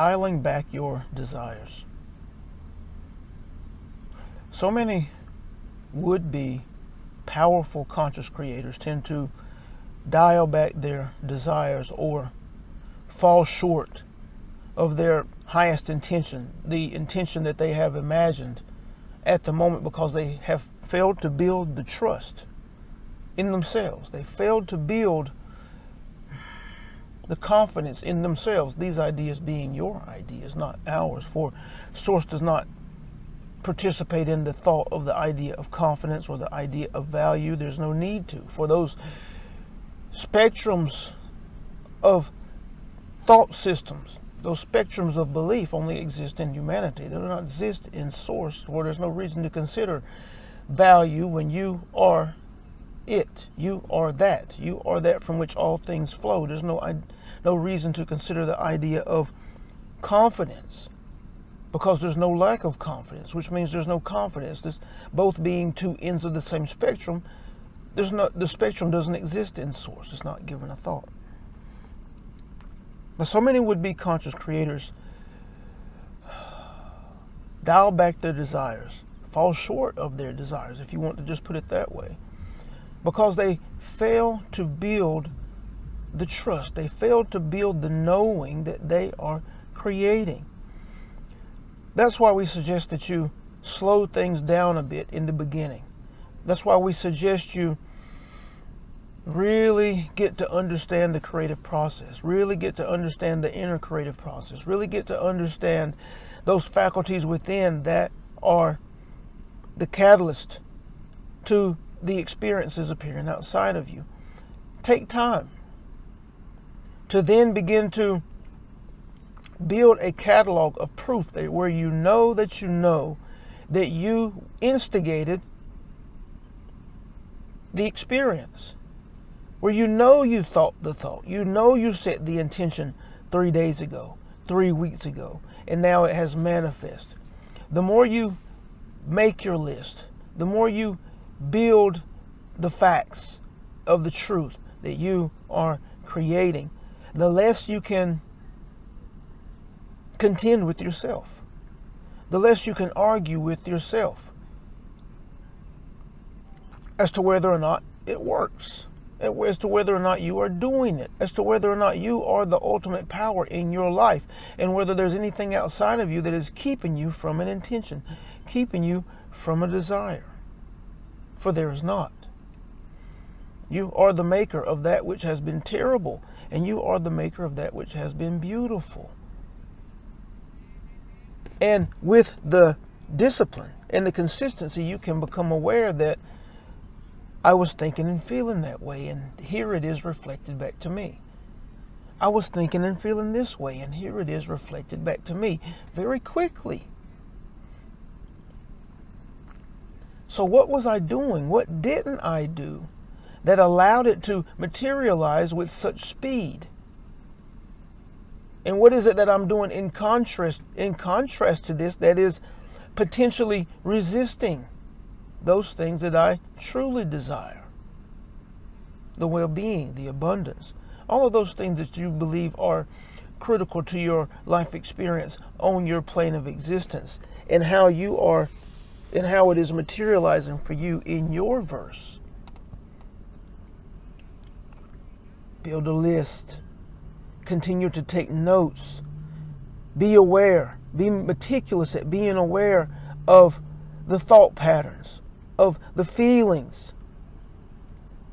dialing back your desires. So many would-be powerful conscious creators tend to dial back their desires or fall short of their highest intention, the intention that they have imagined at the moment, because they have failed to build the trust in themselves. They failed to build the confidence in themselves, these ideas being your ideas, not ours, for Source does not participate in the thought of the idea of confidence or the idea of value. There's no need to, for those spectrums of thought systems, those spectrums of belief only exist in humanity. They do not exist in Source, where there's no reason to consider value when you are it. You are that. You are that from which all things flow. There's no reason to consider the idea of confidence, because there's no lack of confidence, which means there's no confidence. This, both being two ends of the same spectrum, the spectrum doesn't exist in Source. It's not given a thought. But so many would-be conscious creators dial back their desires, fall short of their desires, if you want to just put it that way, because they fail to build the trust. They fail to build the knowing that they are creating. That's why we suggest that you slow things down a bit in the beginning. That's why we suggest you really get to understand the creative process, really get to understand the inner creative process, really get to understand those faculties within that are the catalyst to the experiences appearing outside of you. Take time to then begin to build a catalog of proof where you know that you instigated the experience, where you thought the thought, you set the intention 3 days ago, 3 weeks ago, and now it has manifested. The more you make your list, the more you build the facts of the truth that you are creating, the less you can contend with yourself, the less you can argue with yourself as to whether or not it works, as to whether or not you are doing it, as to whether or not you are the ultimate power in your life, and whether there's anything outside of you that is keeping you from an intention, keeping you from a desire. For there is not. You are the maker of that which has been terrible, and you are the maker of that which has been beautiful. And with the discipline and the consistency, you can become aware that I was thinking and feeling that way, and here it is reflected back to me. I was thinking and feeling this way, and here it is reflected back to me very quickly. So what was I doing? What didn't I do that allowed it to materialize with such speed? And what is it that I'm doing in contrast to this that is potentially resisting those things that I truly desire? The well-being, the abundance, all of those things that you believe are critical to your life experience on your plane of existence, and how it is materializing for you in your verse. Build a list. Continue to take notes. Be aware. Be meticulous at being aware of the thought patterns, of the feelings,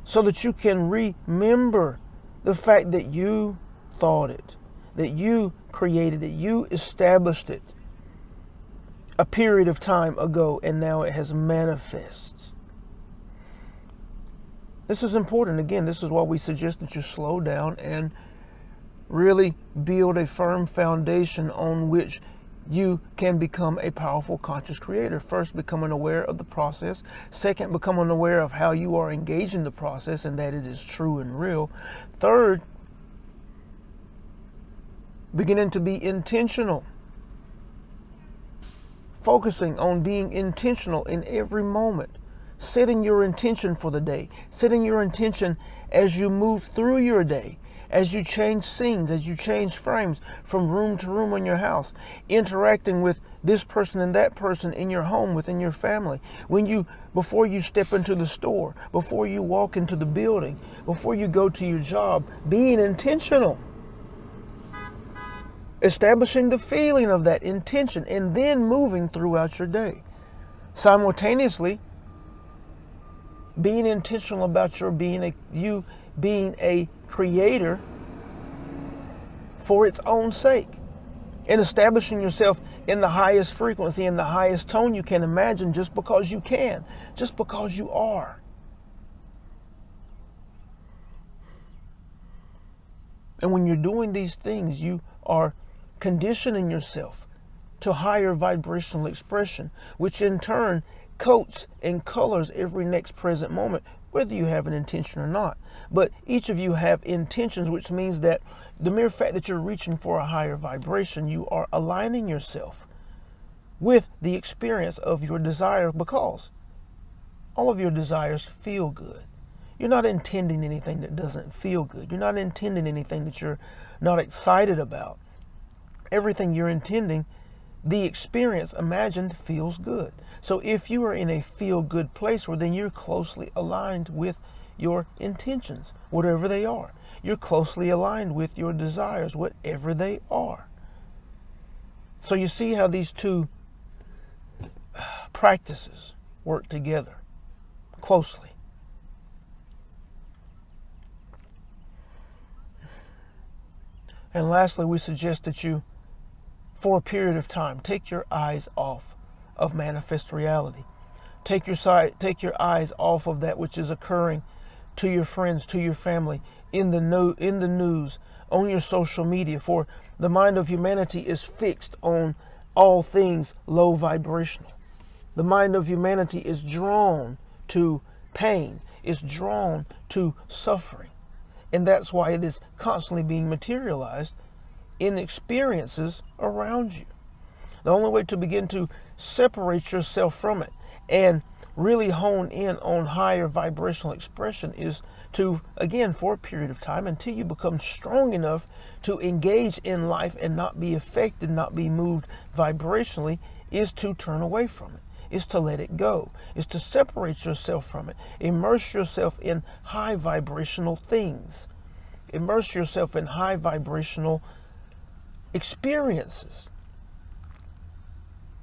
so that you can remember the fact that you thought it, that you created it, you established it a period of time ago, and now it has manifested. This is important. Again, this is why we suggest that you slow down and really build a firm foundation on which you can become a powerful conscious creator. First, becoming aware of the process. Second, becoming aware of how you are engaging the process and that it is true and real. Third, beginning to be intentional. Focusing on being intentional in every moment. Setting your intention for the day. Setting your intention as you move through your day. as you change scenes, as you change frames from room to room in your house, interacting with this person and that person in your home, within your family, before you step into the store, before you walk into the building, before you go to your job, being intentional. Establishing the feeling of that intention and then moving throughout your day. Simultaneously, being intentional about you being a creator for its own sake, and establishing yourself in the highest frequency, in the highest tone you can imagine, just because you can, just because you are. And when you're doing these things, you are conditioning yourself to higher vibrational expression, which in turn coats and colors every next present moment, whether you have an intention or not. But each of you have intentions, which means that the mere fact that you're reaching for a higher vibration, you are aligning yourself with the experience of your desire, because all of your desires feel good. You're not intending anything that doesn't feel good. You're not intending anything that you're not excited about. Everything you're intending, the experience imagined, feels good. So if you are in a feel-good place, well, then you're closely aligned with your intentions, whatever they are. You're closely aligned with your desires, whatever they are. So you see how these two practices work together closely. And lastly, we suggest that you, for a period of time, take your eyes off of manifest reality. Take your eyes off of that which is occurring to your friends, to your family, in the news, on your social media. For the mind of humanity is fixed on all things low vibrational. The mind of humanity is drawn to pain, is drawn to suffering. And that's why it is constantly being materialized in experiences around you. The only way to begin to separate yourself from it and really hone in on higher vibrational expression is to, again, for a period of time, until you become strong enough to engage in life and not be affected, not be moved vibrationally, is to turn away from it, is to let it go, is to separate yourself from it. Immerse yourself in high vibrational things. Immerse yourself in high vibrational experiences,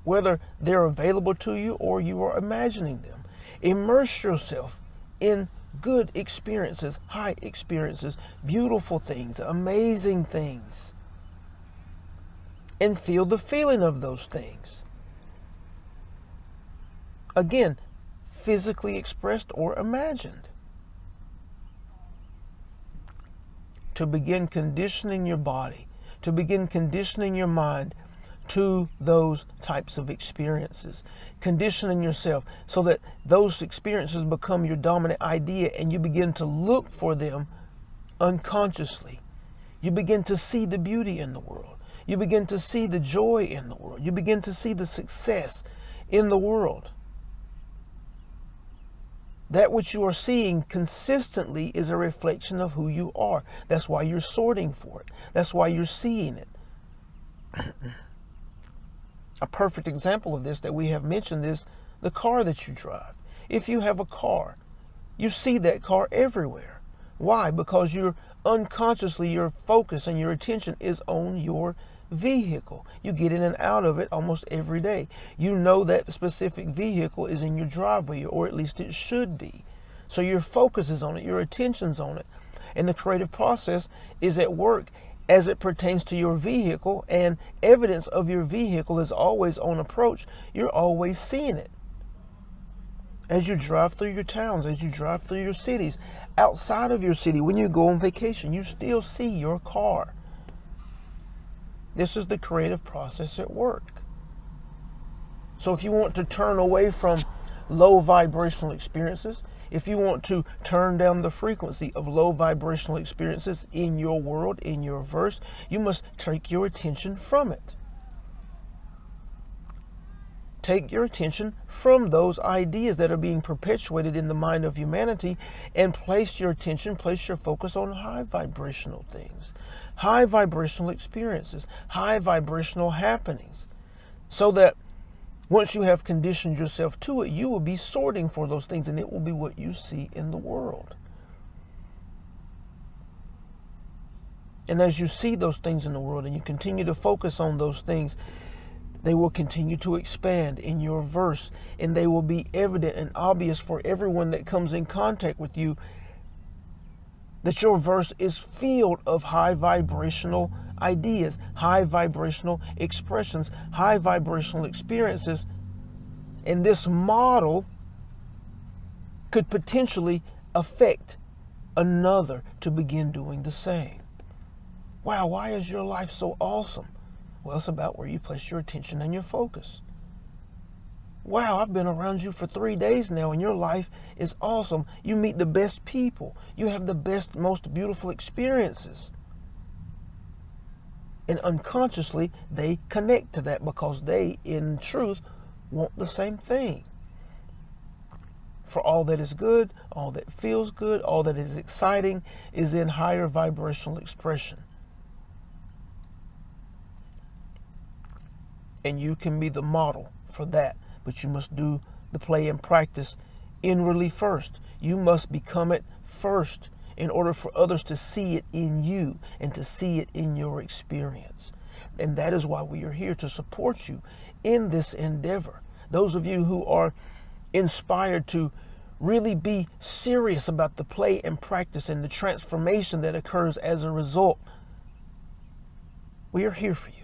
whether they're available to you or you are imagining them. Immerse yourself in good experiences, high experiences, beautiful things, amazing things, and feel the feeling of those things. Again, physically expressed or imagined. To begin conditioning your body, to begin conditioning your mind to those types of experiences, conditioning yourself so that those experiences become your dominant idea, and you begin to look for them unconsciously. You begin to see the beauty in the world. You begin to see the joy in the world. You begin to see the success in the world. That which you are seeing consistently is a reflection of who you are. That's why you're sorting for it. That's why you're seeing it. A perfect example of this that we have mentioned is the car that you drive. If you have a car, you see that car everywhere. Why? Because you're unconsciously, your focus and your attention is on your vehicle. You get in and out of it almost every day. You know that specific vehicle is in your driveway, or at least it should be. So your focus is on it, your attention's on it. And the creative process is at work as it pertains to your vehicle, and evidence of your vehicle is always on approach. You're always seeing it. As you drive through your towns, as you drive through your cities, outside of your city, when you go on vacation, you still see your car. This is the creative process at work. So if you want to turn away from low vibrational experiences, if you want to turn down the frequency of low vibrational experiences in your world, in your verse, you must take your attention from it. take your attention from those ideas that are being perpetuated in the mind of humanity and place your attention, place your focus on high vibrational things, high vibrational experiences, high vibrational happenings, so that once you have conditioned yourself to it, you will be sorting for those things, and it will be what you see in the world. And as you see those things in the world and you continue to focus on those things, they will continue to expand in your verse, and they will be evident and obvious for everyone that comes in contact with you that your verse is filled of high vibrational ideas, high vibrational expressions, high vibrational experiences. And this model could potentially affect another to begin doing the same. Wow, why is your life so awesome? Well, it's about where you place your attention and your focus. Wow, I've been around you for 3 days now and your life is awesome. You meet the best people. You have the best, most beautiful experiences. And unconsciously, they connect to that because they, in truth, want the same thing. For all that is good, all that feels good, all that is exciting is in higher vibrational expression. And you can be the model for that. But you must do the play and practice inwardly first. You must become it first in order for others to see it in you and to see it in your experience. And that is why we are here, to support you in this endeavor. Those of you who are inspired to really be serious about the play and practice and the transformation that occurs as a result, we are here for you.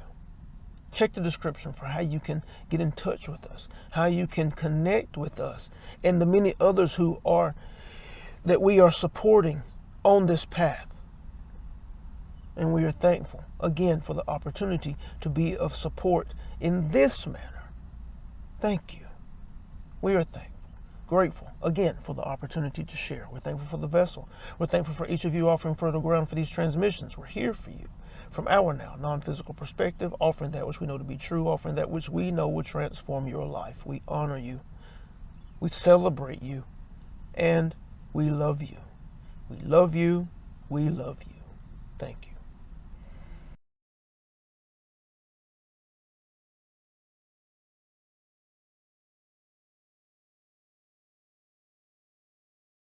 Check the description for how you can get in touch with us, how you can connect with us, and the many others that we are supporting on this path. And we are thankful, again, for the opportunity to be of support in this manner. Thank you. We are thankful, grateful, again, for the opportunity to share. We're thankful for the vessel. We're thankful for each of you offering fertile ground for these transmissions. We're here for you. From our now non-physical perspective, offering that which we know to be true, offering that which we know will transform your life. We honor you, we celebrate you, and we love you. We love you, we love you. Thank you.